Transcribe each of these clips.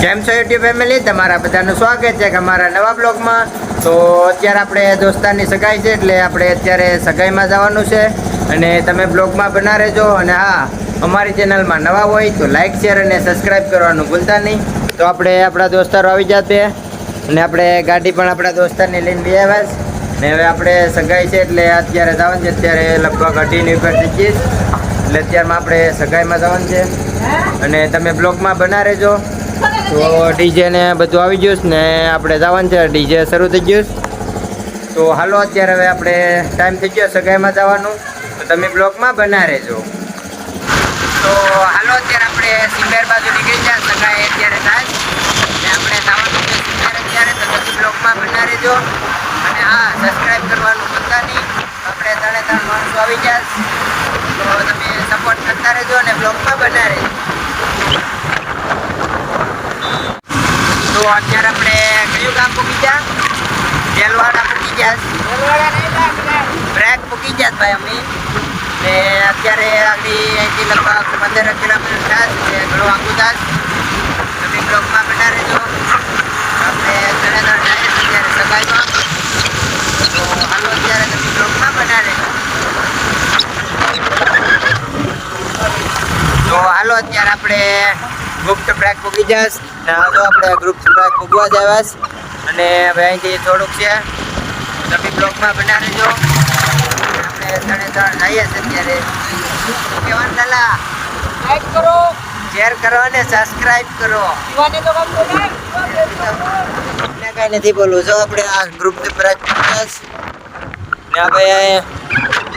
કેમ છો YouTube family, તમારા બધાનું સ્વાગત છે કે અમારા નવા બ્લોગમાં. તો અત્યારે આપણે દોસ્તારની સગાઈ છે એટલે આપણે અત્યારે સગાઈમાં જવાનું છે અને તમે બ્લોગમાં બના રહેજો. અને હા, અમારી ચેનલમાં નવા હોય તો લાઇક શેર અને સબસ્ક્રાઈબ કરવાનું ભૂલતા નહીં. તો આપણે આપણા દોસ્તારો આવી જાતે અને આપણે ગાડી પણ આપણા દોસ્તારને લઈને બી આવ્યા ને હવે આપણે સગાઈ છે એટલે અત્યારે જવાનું છે. અત્યારે લગભગ 8:30 ઉપર થઈ જઈશ એટલે અત્યારમાં આપણે સગાઈમાં જવાનું છે અને તમે બ્લોગમાં બના રહેજો. તો ડીજે ને બધું આવી ગયું ને આપણે જવાનું છે, ડીજે શરૂ થઈ ગયું. તો હાલો અત્યારે હવે આપણે ટાઈમ થઈ ગયો સગાઈમાં જવાનું, તો તમે બ્લોગમાં બના રહેજો. તો હાલો અત્યારે આપણે સિંગર બાજુ નીકળી જાય, સગાઈ અત્યારે થાય ને આપણે જવાનું છે સિંગર અત્યારે. તો તમે બ્લોગમાં બના રહેજો અને હા, સબસ્ક્રાઈબ કરવાનું ભૂલતા નહીં. આપણે 3 માણસો આવી જાય તો તમે સપોર્ટ કરતા રહેજો અને બ્લોગમાં બના રહેજો. તો અત્યારે આપણે કયું ગામ પૂકી ગયા? દેલવાડા પૂકી ગયા. બ્રેક પૂકી ગયા ભાઈ અમે. ને અત્યારે અહીંથી લગભગ 15 કિલોમીટર થાય છે, ઘણું આગું થાય. તમે બ્લોગમાં બના રહેજો. આપણે અત્યારે સગાઈમાં. તો હાલો અત્યારે તમે બ્લોગમાં બના રહેજો. તો હાલો અત્યારે આપણે ગુપ્ત બ્રેક પૂકી જશ ને હાલો આપણે ગુપ્ત બ્રેક પૂગવા જ આવ્યા અને હવે અહીંથી થોડુંક છે, તમે બ્લોગમાં બના રહેજો. આપણે 3 જઈએ છીએ અત્યારે. કહેવાનું લાલા, લાઈક કરો, શેર કરો અને સબસ્ક્રાઇબ કરો. કઈ નથી બોલવું. જો આપણે આ ગ્રુપ બ્રેક પૂગીશ ને હવે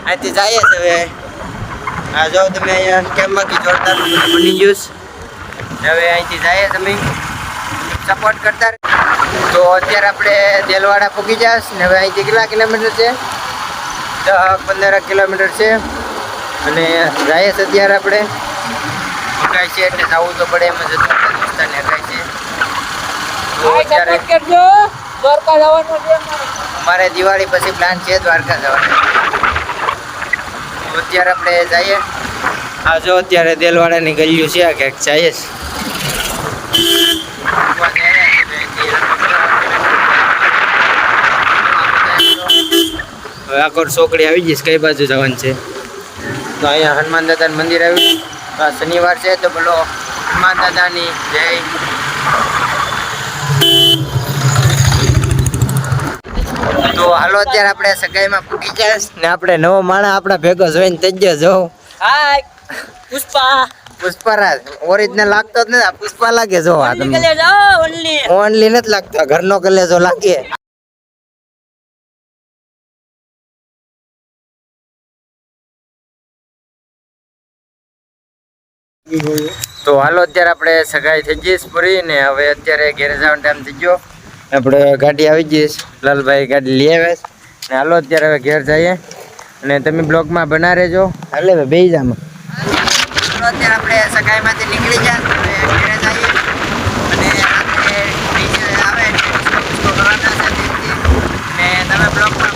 અહીંથી જઈએ છીએ. હવે આ જો તમે અહીંયા કેમ્પમાં કે જોરદાર બની ગયું. હવે અહીંથી જાય તમે સપોર્ટ કરતા. તો અત્યારે આપણે દેલવાડા પૂકી જશ ને હવે અહીંથી કેટલા કિલોમીટર છે? 10-15 કિલોમીટર છે અને જાય છે અત્યારે આપણે. હગાઈ છે એટલે જવું તો પડે, એમાં જતું દોસ્તાને હગાઈ છે. તો અત્યારે દ્વારકા જવાનું છે. અમારે દિવાળી પછી પ્લાન છે દ્વારકા જવાનો. અત્યારે આપણે જઈએ. આ જો અત્યારે દેલવાડાની ગલીઓ છે, આ ક્યાંક જઈએ. હવે આખો ચોકડી આવી જઈશ, કઈ બાજુ જવાનું છે? તો અહીંયા હનુમાન દાદાનું મંદિર આવ્યું. આ શનિવાર છે તો બોલો હનુમાન દાદાની જય. તો હાલો અત્યારે આપણે સગાઈમાં પૂકી જાય ને આપણે નવો માણસ આપણા ભેગો જોઈને થઈ ગયો. જો હાય પુષ્પરાજ ઓરિજિનલ લાગતો જ નથી, પુષ્પા લાગે. જો આ તમને ઓનલી નથી લાગતો, ઘરનો કલેજો લાગે. તો હાલો અત્યારે આપણે સગાઈ થઈ જઈશ પૂરી ને હવે અત્યારે ઘેર જવાનો ટાઈમ થઈ ગયો. આપણે ગાડી આવી જઈશ, લાલભાઈ ગાડી લઈ આવ્યા ને હાલો અત્યારે હવે ઘેર જઈએ અને તમે બ્લોગમાં બના રહેજો. હાલે હવે બેસી જામાં. અત્યારે આપણે સગાઈમાંથી નીકળી જાય ઘરે જઈએ અને આપણે આવે ને તમે બ્લોગમાં